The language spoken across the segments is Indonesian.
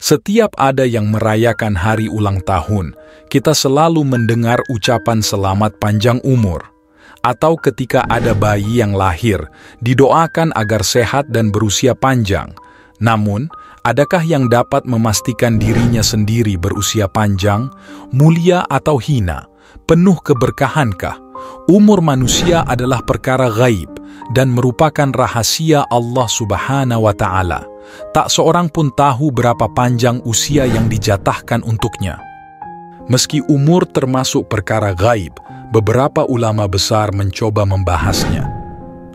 Setiap ada yang merayakan hari ulang tahun, kita selalu mendengar ucapan selamat panjang umur. Atau ketika ada bayi yang lahir, didoakan agar sehat dan berusia panjang. Namun, adakah yang dapat memastikan dirinya sendiri berusia panjang, mulia atau hina? Penuh keberkahankah? Umur manusia adalah perkara gaib dan merupakan rahasia Allah Subhanahu wa Ta'ala. Tak seorang pun tahu berapa panjang usia yang dijatahkan untuknya. Meski umur termasuk perkara gaib, beberapa ulama besar mencoba membahasnya.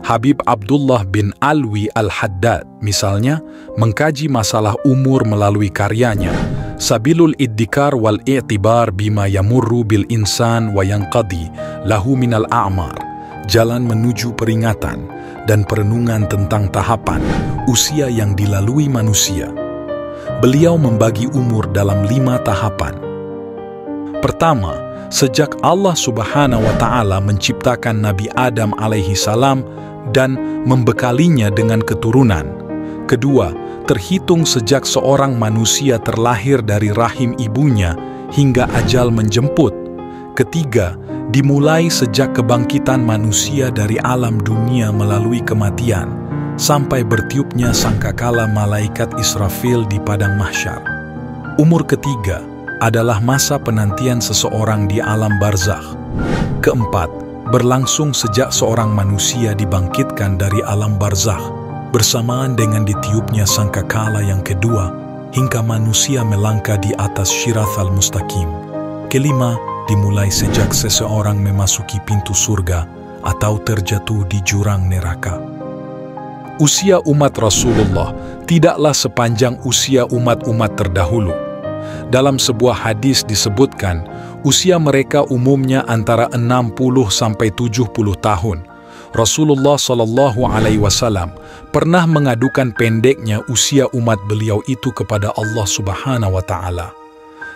Habib Abdullah bin Alwi Al-Haddad, misalnya, mengkaji masalah umur melalui karyanya Sabilul Iddikar wal I'tibar bima yamurru bil insan wa yanqadi lahu minal a'mar, jalan menuju peringatan dan perenungan tentang tahapan usia yang dilalui manusia. Beliau membagi umur dalam 5 tahapan. Pertama, sejak Allah Subhanahu wa Ta'ala menciptakan Nabi Adam alaihi salam dan membekalinya dengan keturunan. Kedua, terhitung sejak seorang manusia terlahir dari rahim ibunya hingga ajal menjemput. Ketiga, dimulai sejak kebangkitan manusia dari alam dunia melalui kematian, sampai bertiupnya sangkakala malaikat Israfil di padang mahsyar. Umur ketiga adalah masa penantian seseorang di alam barzakh. Keempat, berlangsung sejak seorang manusia dibangkitkan dari alam barzakh, bersamaan dengan ditiupnya sangkakala yang kedua, hingga manusia melangkah di atas syirathal mustaqim. Kelima, dimulai sejak seseorang memasuki pintu surga atau terjatuh di jurang neraka. Usia umat Rasulullah tidaklah sepanjang usia umat-umat terdahulu. Dalam sebuah hadis disebutkan, usia mereka umumnya antara 60 sampai 70 tahun. Rasulullah Shallallahu Alaihi Wasallam pernah mengadukan pendeknya usia umat beliau itu kepada Allah Subhanahu wa Ta'ala.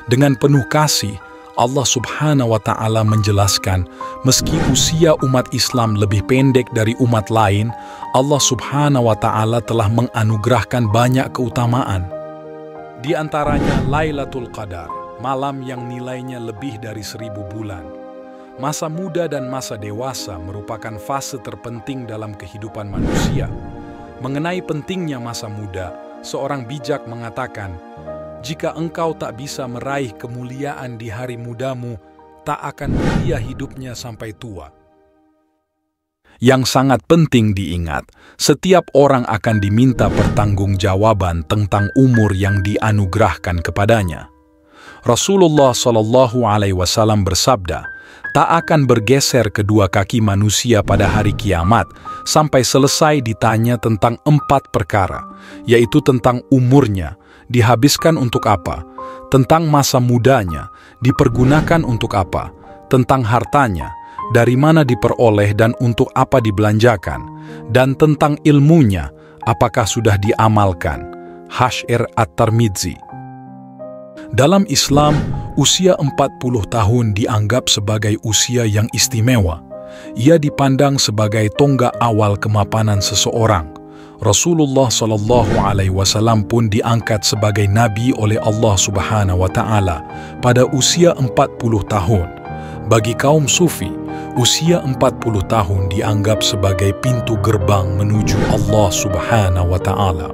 Dengan penuh kasih, Allah Subhanahu wa Ta'ala menjelaskan, meski usia umat Islam lebih pendek dari umat lain, Allah Subhanahu wa Ta'ala telah menganugerahkan banyak keutamaan. Di antaranya Lailatul Qadar, malam yang nilainya lebih dari 1000 bulan. Masa muda dan masa dewasa merupakan fase terpenting dalam kehidupan manusia. Mengenai pentingnya masa muda, seorang bijak mengatakan, jika engkau tak bisa meraih kemuliaan di hari mudamu, tak akan mulia hidupnya sampai tua. Yang sangat penting diingat, setiap orang akan diminta pertanggungjawaban tentang umur yang dianugerahkan kepadanya. Rasulullah Shallallahu Alaihi Wasallam bersabda, tak akan bergeser kedua kaki manusia pada hari kiamat sampai selesai ditanya tentang 4 perkara, yaitu tentang umurnya, dihabiskan untuk apa, tentang masa mudanya, dipergunakan untuk apa, tentang hartanya, dari mana diperoleh dan untuk apa dibelanjakan, dan tentang ilmunya, apakah sudah diamalkan. Hasyr At-Tirmidzi. Dalam Islam, usia 40 tahun dianggap sebagai usia yang istimewa. Ia dipandang sebagai tonggak awal kemapanan seseorang. Rasulullah Shallallahu Alaihi Wasallam pun diangkat sebagai nabi oleh Allah Subhanahu wa Ta'ala pada usia 40 tahun. Bagi kaum sufi, usia 40 tahun dianggap sebagai pintu gerbang menuju Allah Subhanahu wa Ta'ala.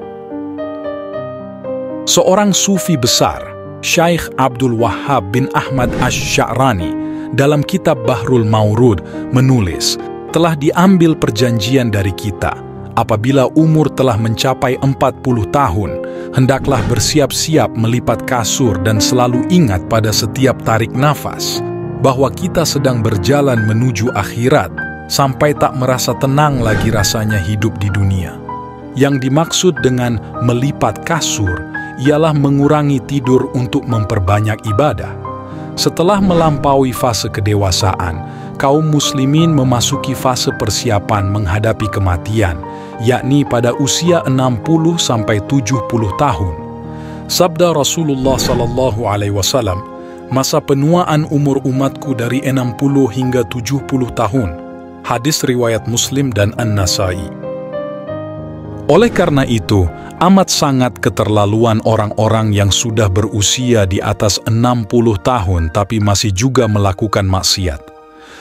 Seorang sufi besar, Syekh Abdul Wahhab bin Ahmad Asy-Sya'rani, dalam kitab Bahrul Maurud menulis, telah diambil perjanjian dari kita, apabila umur telah mencapai 40 tahun, hendaklah bersiap-siap melipat kasur dan selalu ingat pada setiap tarik nafas, bahwa kita sedang berjalan menuju akhirat, sampai tak merasa tenang lagi rasanya hidup di dunia. Yang dimaksud dengan melipat kasur, ialah mengurangi tidur untuk memperbanyak ibadah. Setelah melampaui fase kedewasaan, kaum muslimin memasuki fase persiapan menghadapi kematian, yakni pada usia 60 sampai 70 tahun. Sabda Rasulullah Sallallahu Alaihi Wasallam, masa penuaan umur umatku dari 60 hingga 70 tahun. Hadis riwayat Muslim dan An-Nasai. Oleh karena itu, amat sangat keterlaluan orang-orang yang sudah berusia di atas 60 tahun tapi masih juga melakukan maksiat.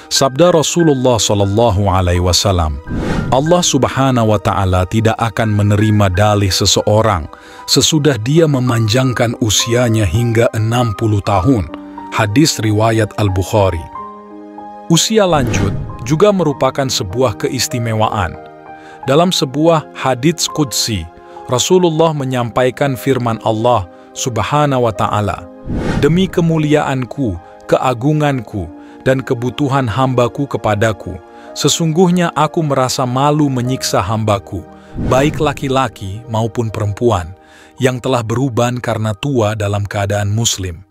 Sabda Rasulullah SAW, Allah Subhanahu wa Ta'ala tidak akan menerima dalih seseorang sesudah dia memanjangkan usianya hingga 60 tahun. Hadis riwayat Al-Bukhari. Usia lanjut juga merupakan sebuah keistimewaan. Dalam sebuah hadits qudsi, Rasulullah menyampaikan firman Allah Subhanahu wa Ta'ala, "Demi kemuliaanku, keagunganku, dan kebutuhan hambaku kepadaku, sesungguhnya aku merasa malu menyiksa hambaku, baik laki-laki maupun perempuan, yang telah beruban karena tua dalam keadaan muslim."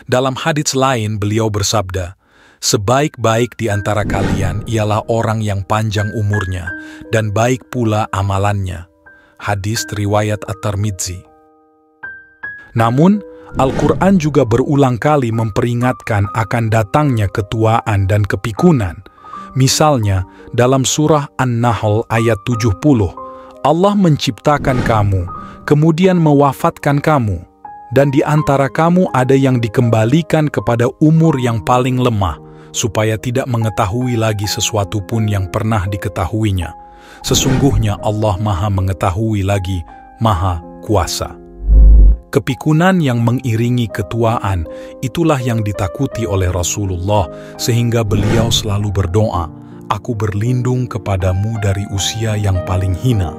Dalam hadits lain beliau bersabda, "Sebaik-baik di antara kalian ialah orang yang panjang umurnya, dan baik pula amalannya." Hadis riwayat At-Tirmidzi. Namun, Al-Quran juga berulang kali memperingatkan akan datangnya ketuaan dan kepikunan. Misalnya, dalam surah An-Nahl ayat 70, Allah menciptakan kamu, kemudian mewafatkan kamu, dan di antara kamu ada yang dikembalikan kepada umur yang paling lemah, supaya tidak mengetahui lagi sesuatu pun yang pernah diketahuinya. Sesungguhnya Allah Maha Mengetahui lagi Maha Kuasa. Kepikunan yang mengiringi ketuaan itulah yang ditakuti oleh Rasulullah, sehingga beliau selalu berdoa, "Aku berlindung kepadamu dari usia yang paling hina."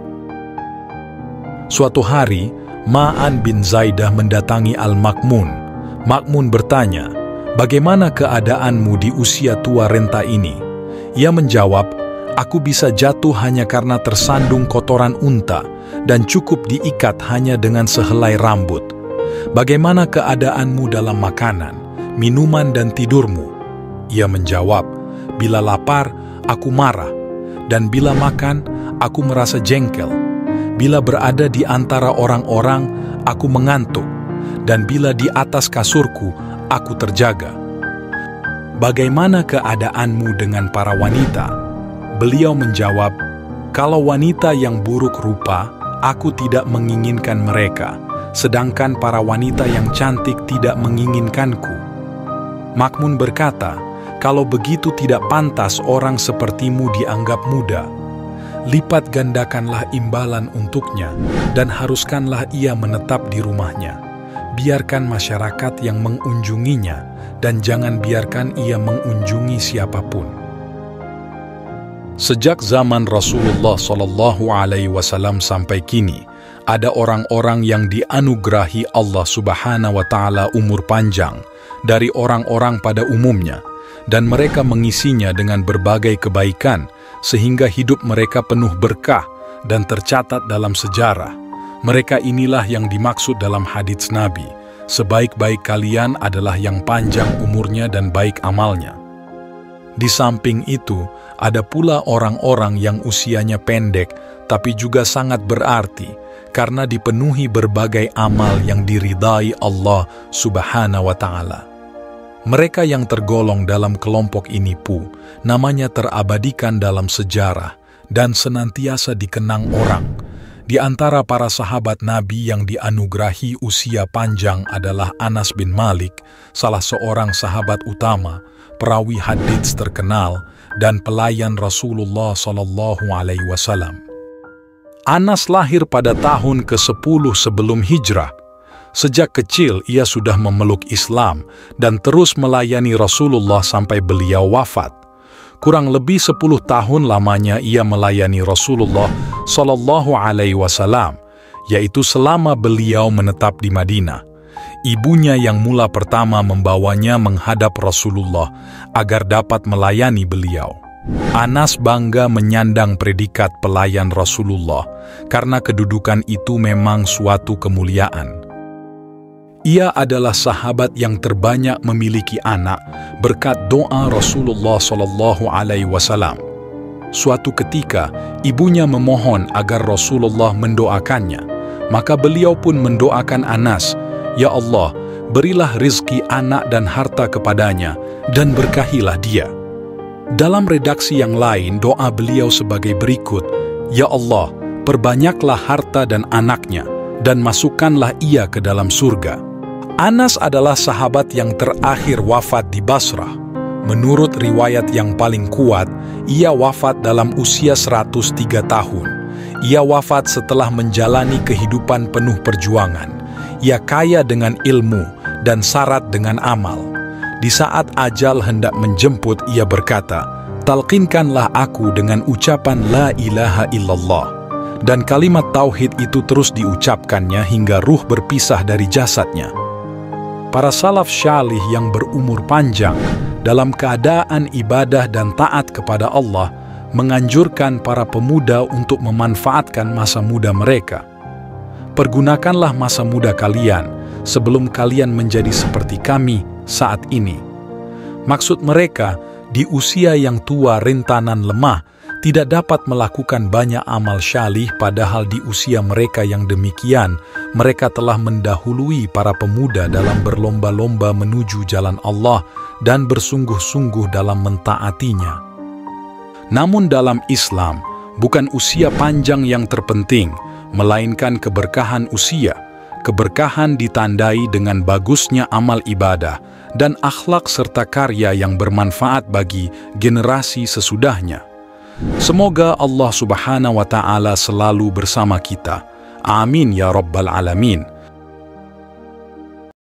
Suatu hari, Ma'an bin Zaidah mendatangi Al-Makmun. Makmun bertanya, "Bagaimana keadaanmu di usia tua renta ini?" Ia menjawab, "Aku bisa jatuh hanya karena tersandung kotoran unta, dan cukup diikat hanya dengan sehelai rambut. Bagaimana keadaanmu dalam makanan, minuman, dan tidurmu?" Ia menjawab, "Bila lapar, aku marah, dan bila makan, aku merasa jengkel. Bila berada di antara orang-orang, aku mengantuk, dan bila di atas kasurku, aku terjaga." "Bagaimana keadaanmu dengan para wanita?" Beliau menjawab, "Kalau wanita yang buruk rupa, aku tidak menginginkan mereka, sedangkan para wanita yang cantik tidak menginginkanku." Makmun berkata, "Kalau begitu tidak pantas orang sepertimu dianggap muda. Lipat gandakanlah imbalan untuknya, dan haruskanlah ia menetap di rumahnya. Biarkan masyarakat yang mengunjunginya, dan jangan biarkan ia mengunjungi siapapun." Sejak zaman Rasulullah SAW sampai kini, ada orang-orang yang dianugerahi Allah Subhanahu wa Ta'ala umur panjang dari orang-orang pada umumnya, dan mereka mengisinya dengan berbagai kebaikan, sehingga hidup mereka penuh berkah dan tercatat dalam sejarah. Mereka inilah yang dimaksud dalam hadits Nabi, "Sebaik-baik kalian adalah yang panjang umurnya dan baik amalnya." Di samping itu, ada pula orang-orang yang usianya pendek, tapi juga sangat berarti, karena dipenuhi berbagai amal yang diridai Allah Subhanahu wa Ta'ala. Mereka yang tergolong dalam kelompok ini pun, namanya terabadikan dalam sejarah, dan senantiasa dikenang orang. Di antara para sahabat Nabi yang dianugerahi usia panjang adalah Anas bin Malik, salah seorang sahabat utama, perawi hadits terkenal, dan pelayan Rasulullah SAW. Anas lahir pada tahun ke-10 sebelum hijrah. Sejak kecil ia sudah memeluk Islam dan terus melayani Rasulullah sampai beliau wafat. Kurang lebih 10 tahun lamanya ia melayani Rasulullah SAW, yaitu selama beliau menetap di Madinah. Ibunya yang mula pertama membawanya menghadap Rasulullah agar dapat melayani beliau. Anas bangga menyandang predikat pelayan Rasulullah karena kedudukan itu memang suatu kemuliaan. Ia adalah sahabat yang terbanyak memiliki anak berkat doa Rasulullah SAW. Suatu ketika, ibunya memohon agar Rasulullah mendoakannya, maka beliau pun mendoakan Anas, "Ya Allah, berilah rizki anak dan harta kepadanya, dan berkahilah dia." Dalam redaksi yang lain, doa beliau sebagai berikut, "Ya Allah, perbanyaklah harta dan anaknya, dan masukkanlah ia ke dalam surga. Anas adalah sahabat yang terakhir wafat di Basrah. Menurut riwayat yang paling kuat, ia wafat dalam usia 103 tahun. Ia wafat setelah menjalani kehidupan penuh perjuangan. Ia kaya dengan ilmu dan syarat dengan amal. Di saat ajal hendak menjemput, ia berkata, "Talqinkanlah aku dengan ucapan la ilaha illallah." Dan kalimat tauhid itu terus diucapkannya hingga ruh berpisah dari jasadnya. Para salaf syalih yang berumur panjang dalam keadaan ibadah dan taat kepada Allah menganjurkan para pemuda untuk memanfaatkan masa muda mereka. Pergunakanlah masa muda kalian sebelum kalian menjadi seperti kami saat ini. Maksud mereka, di usia yang tua rentanan lemah, tidak dapat melakukan banyak amal syalih, padahal di usia mereka yang demikian, mereka telah mendahului para pemuda dalam berlomba-lomba menuju jalan Allah dan bersungguh-sungguh dalam mentaatinya. Namun dalam Islam, bukan usia panjang yang terpenting, melainkan keberkahan usia. Keberkahan ditandai dengan bagusnya amal ibadah dan akhlak serta karya yang bermanfaat bagi generasi sesudahnya. Semoga Allah Subhanahu wa Ta'ala selalu bersama kita. Amin ya Rabbal Alamin.